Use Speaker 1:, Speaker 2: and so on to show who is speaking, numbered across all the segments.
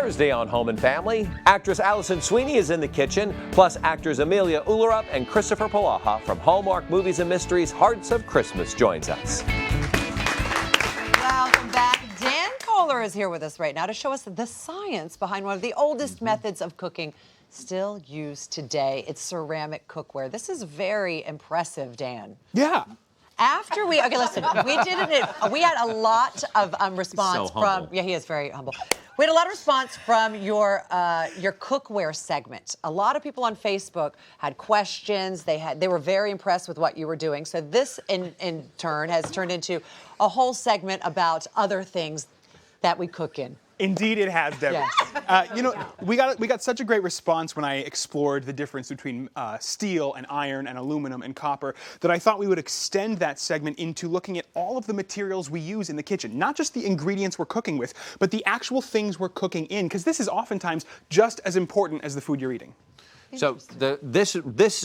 Speaker 1: Thursday on Home and Family. Actress Allison Sweeney is in the kitchen, plus actors Amelia Ullerup and Christopher Polaha from Hallmark Movies and Mysteries Hearts of Christmas joins us.
Speaker 2: Welcome back. Dan Kohler is here with us right now to show us the science behind one of the oldest methods of cooking still used today. It's ceramic cookware. This is very impressive, Dan.
Speaker 3: Yeah.
Speaker 2: After we, okay, listen, we had a lot of response
Speaker 1: so
Speaker 2: from, yeah, he is very humble. We had a lot of response from your cookware segment. A lot of people on Facebook had questions. They were very impressed with what you were doing. So this, in turn, has turned into a whole segment about other things that we cook in.
Speaker 3: Indeed, it has, Deborah.
Speaker 2: Yes.
Speaker 3: You know, we got such a great response when I explored the difference between steel and iron and aluminum and copper that I thought we would extend that segment into looking at all of the materials we use in the kitchen. Not just the ingredients we're cooking with, but the actual things we're cooking in, because this is oftentimes just as important as the food you're eating.
Speaker 1: So this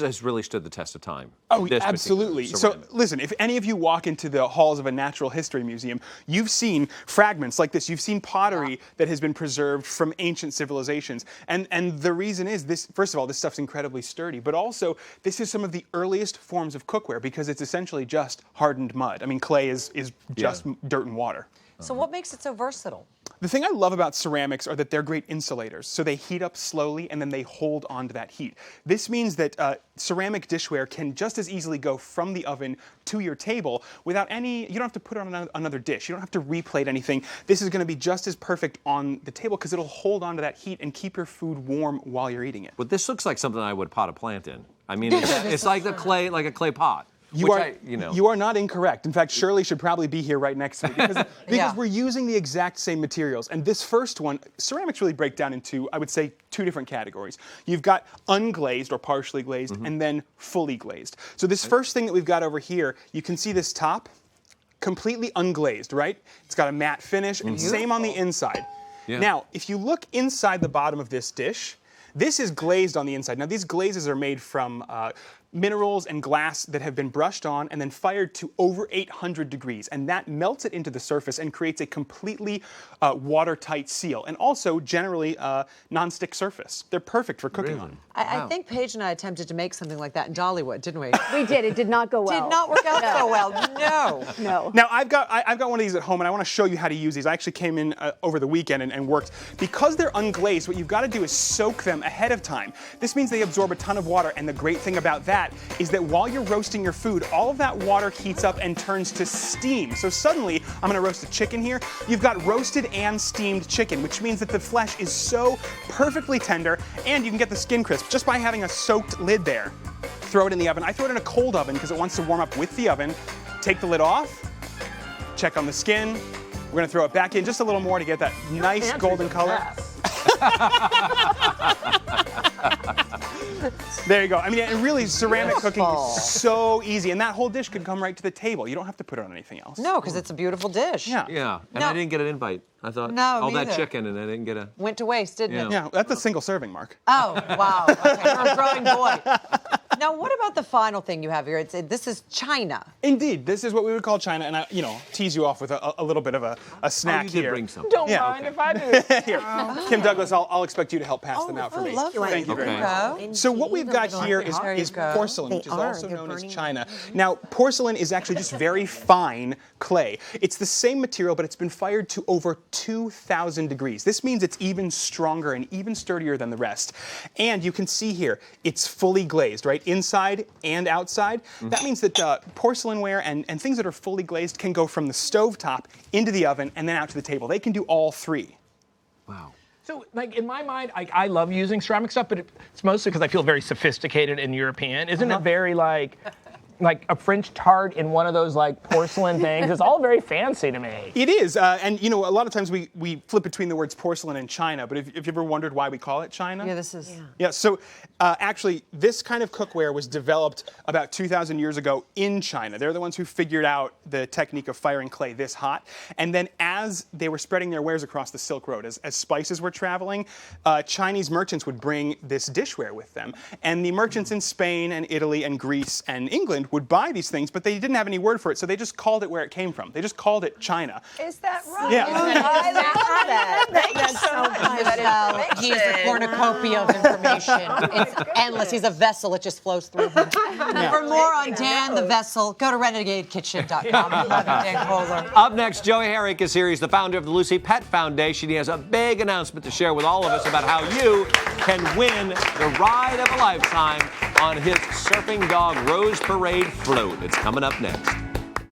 Speaker 1: has really stood the test of time.
Speaker 3: Oh, absolutely. So listen, if any of you walk into the halls of a natural history museum, you've seen fragments like this. You've seen pottery that has been preserved from ancient civilizations. And the reason is this, first of all, this stuff's incredibly sturdy, but also this is some of the earliest forms of cookware because it's essentially just hardened mud. I mean, clay is just dirt and water.
Speaker 2: So what makes it so versatile?
Speaker 3: The thing I love about ceramics are that they're great insulators. So they heat up slowly and then they hold on to that heat. This means that ceramic dishware can just as easily go from the oven to your table without you don't have to put it on another dish. You don't have to replate anything. This is going to be just as perfect on the table because it'll hold on to that heat and keep your food warm while you're eating it.
Speaker 1: But this looks like something I would pot a plant in. I mean, it's like a clay pot.
Speaker 3: You are not incorrect. In fact, Shirley should probably be here right next to me because we're using the exact same materials. And this first one, ceramics really break down into, I would say, two different categories. You've got unglazed or partially glazed and then fully glazed. So this first thing that we've got over here, you can see this top, completely unglazed, right? It's got a matte finish and same on the inside.
Speaker 1: Yeah.
Speaker 3: Now, if you look inside the bottom of this dish, this is glazed on the inside. Now, these glazes are made from minerals and glass that have been brushed on and then fired to over 800 degrees. And that melts it into the surface and creates a completely watertight seal. And also, generally, non-stick surface. They're perfect for cooking on.
Speaker 2: I think Paige and I attempted to make something like that in Dollywood, didn't we?
Speaker 4: We did. It did not go well.
Speaker 2: Did not work out so well. No.
Speaker 4: No.
Speaker 3: Now, I've got one of these at home, and I want to show you how to use these. I actually came in over the weekend and worked. Because they're unglazed, what you've got to do is soak them ahead of time. This means they absorb a ton of water, and the great thing about that is that while you're roasting your food, all of that water heats up and turns to steam. So suddenly, I'm going to roast a chicken here. You've got roasted and steamed chicken, which means that the flesh is so perfectly tender, and you can get the skin crisp just by having a soaked lid there. Throw it in the oven. I throw it in a cold oven because it wants to warm up with the oven. Take the lid off, check on the skin. We're going to throw it back in just a little more to get that nice golden color. There you go. I mean, and really, ceramic cooking is so easy, and that whole dish could come right to the table. You don't have to put it on anything else.
Speaker 2: No, because it's a beautiful dish.
Speaker 3: Yeah.
Speaker 1: Yeah, and I didn't get an invite. I thought all that chicken, and I didn't get a...
Speaker 2: Went to waste, didn't it?
Speaker 3: Yeah, that's a single serving, Mark.
Speaker 2: Oh, wow. Okay, you're a growing boy. Now, what about the final thing you have here? This is China.
Speaker 3: Indeed, this is what we would call China, and I, tease you off with a little bit of a snack
Speaker 1: you did
Speaker 3: here.
Speaker 1: Bring something.
Speaker 4: Don't mind if I do.
Speaker 3: Here, Kim Douglas, I'll expect you to help pass them out for me. Thank you very much. So what we've got here is porcelain, which is also known as China. Now, porcelain is actually just very fine clay. It's the same material, but it's been fired to over 2,000 degrees. This means it's even stronger and even sturdier than the rest. And you can see here, it's fully glazed, right? Inside and outside. That means that porcelainware and things that are fully glazed can go from the stovetop into the oven and then out to the table. They can do all three.
Speaker 1: Wow.
Speaker 5: So, like, in my mind, I love using ceramic stuff, but it's mostly because I feel very sophisticated and European. Isn't it very, like a French tart in one of those, like, porcelain things? It's all very fancy to me.
Speaker 3: It is, and, a lot of times we flip between the words porcelain and China, but if you ever wondered why we call it China?
Speaker 2: Yeah, this is...
Speaker 3: Yeah, so actually, this kind of cookware was developed about 2,000 years ago in China. They're the ones who figured out the technique of firing clay this hot. And then as they were spreading their wares across the Silk Road, as spices were traveling, Chinese merchants would bring this dishware with them. And the merchants in Spain and Italy and Greece and England would buy these things, but they didn't have any word for it, so they just called it where it came from. They just called it China.
Speaker 4: Is that right?
Speaker 3: Yeah.
Speaker 4: I love that. That's so funny.
Speaker 2: Michelle. He's a cornucopia of information. It's endless. He's a vessel. It just flows through him. For more on Dan the Vessel, go to renegadekitchen.com. We love you, Dan Kohler.
Speaker 1: Up next, Joey Herrick is here. He's the founder of the Lucy Pet Foundation. He has a big announcement to share with all of us about how you can win the ride of a lifetime on his surfing dog Rose Parade float. It's coming up next.